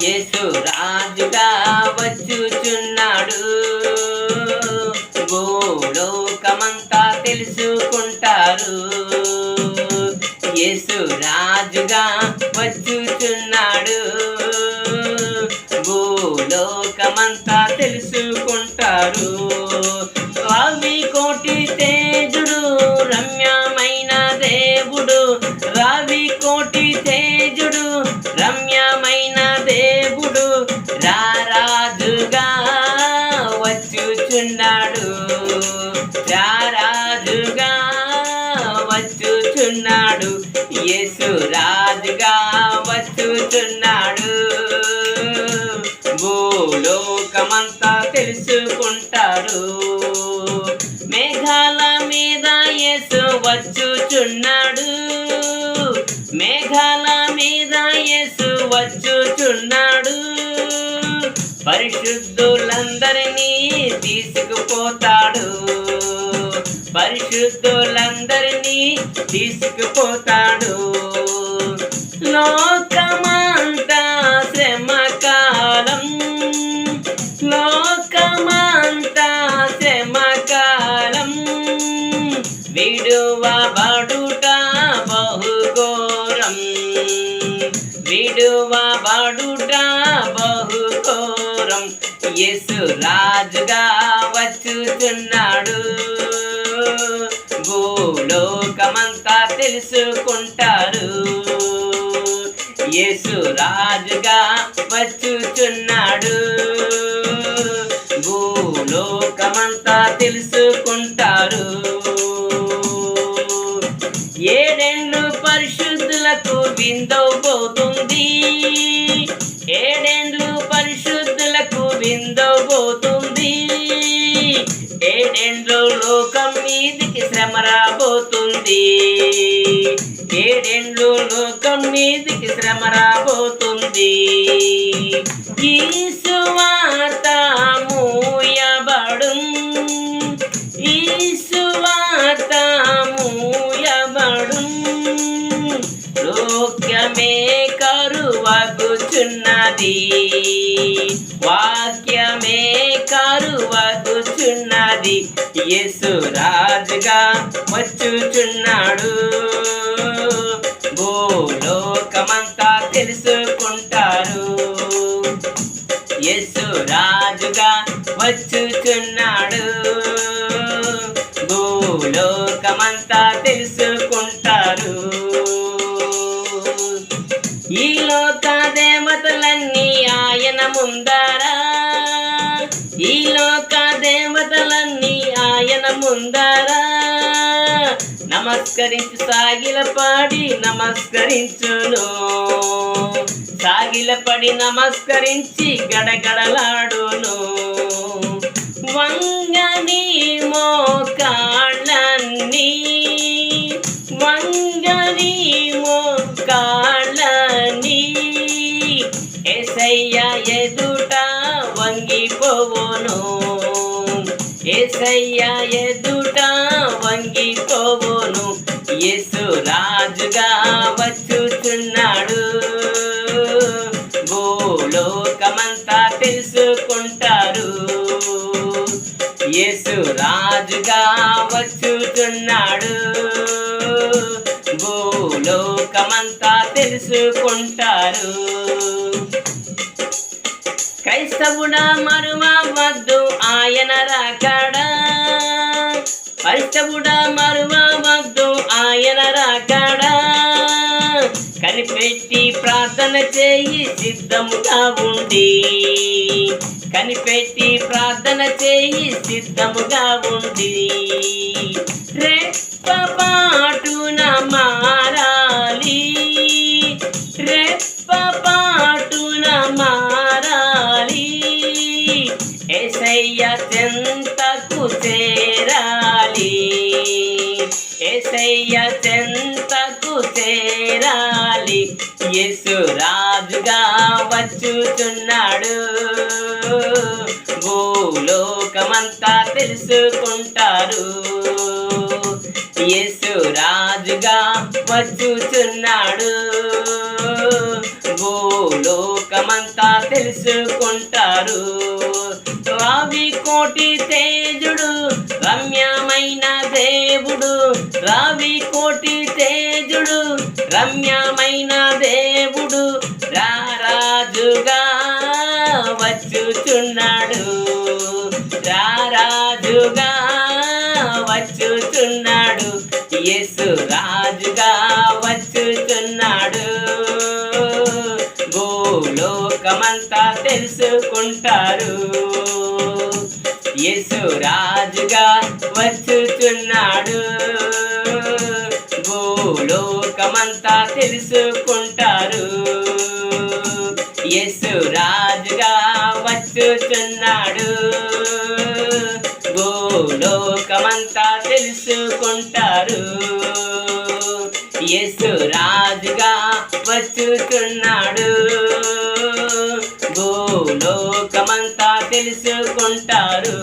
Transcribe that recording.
యేసు రాజుగా వచ్చుచున్నాడు. భూలోకమంతా తెలుసుకుంటారు. యేసు రాజుగా వచ్చుచున్నాడు. భూలోకమంతా తెలుసుకుంటారు. రావి కోటి తేజుడు, రమ్యమైన దేవుడు. రావి కోటి తేజుడు, రమ్యమైన దేవుడు. రారాజుగా వచ్చుచున్నాడు. రారాజుగా వచ్చుచున్నాడు. యేసు రాజుగా వచ్చుచున్నాడు. భూలోకమంతా తెలుసుకుంటారు. మేఘాల మీద యేసు వచ్చుచున్నాడు. మేఘాల మీద యేసు వచ్చుచున్నాడు. పరిశుద్ధులందరినీ తీసుకుపోతాడు. పరిశుద్ధులందరినీ తీసుకుపోతాడు. లోకమంతా శ్రమకాలం. లోకమంతా శ్రమకాలం. విడువబడుట బహుఘోరం. విడువబడుట బహుఘోరం. యేసు రాజుగా వచ్చుచున్నాడు. భూలోకమంతా తెలుసుకుంటారు. యేసు రాజుగా వచ్చుచున్నాడు. భూలోకమంతా తెలుసుకుంటారు. ఏడేండ్లు పరిశుద్ధులకు విందవబోతుంది. ఏడేండ్లు పరిశుద్ధులకు విందవబోతుంది. ఏడేండ్లు లోకం మీదికి శ్రమ రాబోతుంది. ఏడేండ్లు లోకం మీదికి శ్రమ రాబోతుంది. ఈ సువార్త మూయబడును. ఈ సువార్త మూయబడును. లోక్యమే కరువగుచున్నది. వాక్యమే కరువగుచున్నది. యేసు రాజుగా వచ్చుచున్నాడు. భూలోకమంతా తెలుసుకుంటారు. యేసు రాజుగా వచ్చుచున్నాడు. భూలోకమంతా తెలుసుకుంటారు. ఈ లోక దేవతలన్నీ ఆయన ముందరా. ఈ లోక దేవతలన్నీ ఆయన ముందరా. నమస్కరించి సాగిలపడి నమస్కరించును. సాగిలపడి నమస్కరించి గడగడలాడును. వంగని మోకాళ్ళన్నీ. వంగని మోకాళ్ళన్నీ. యేసయ్య ఎదుట వంగిపోవును. యేసయ్య ఎదుట వంగిపోవును. యేసు రాజుగా వచ్చుచున్నాడు. భూలోకమంతా తెలుసుకుంటారు. యేసు రాజుగా వచ్చుచున్నాడు. భూలోకమంతా తెలుసుకుంటారు. క్రైస్తవుడా మరువవద్దు ఆయన రాకడా. క్రైస్తవుడా మరువవద్దు ఆయన రాకడా. కనిపెట్టి ప్రార్థన చేయి సిద్ధముగా ఉండి. కనిపెట్టి ప్రార్థన చేయి సిద్ధముగా ఉండి. రెప్పపాటున మారాలి. రెప్పపాటున మారాలి. యేసయ్య చెంతకు చేరాలి. యేసయ్య చెంతకు చేరాలి. యేసు రాజుగా వచ్చుచున్నాడు. భూలోకమంతా తెలుసుకుంటారు. యేసు రాజుగా వచ్చుచున్నాడు. భూలోకమంతా తెలుసుకుంటారు. రావి కోటి తేజుడు రమ్యమైన దేవుడు, రావి కోటి తేజుడు రమ్యమైన దేవుడు, రారాజుగా వచ్చుచున్నాడు, రారాజుగా వచ్చుచున్నాడు, యేసు రాజుగా వచ్చుచున్నాడు. భూలోకమంతా తెలుసుకుంటారు, యేసు రాజుగా వచ్చుచున్నాడు. భూలోకమంతా తెలుసుకుంటారు, యేసు రాజుగా వచ్చుచున్నాడు. భూలోకమంతా తెలుసుకుంటారు, యేసు రాజుగా వచ్చుచున్నాడు. భూలోకమంతా తెలుసుకుంటారు.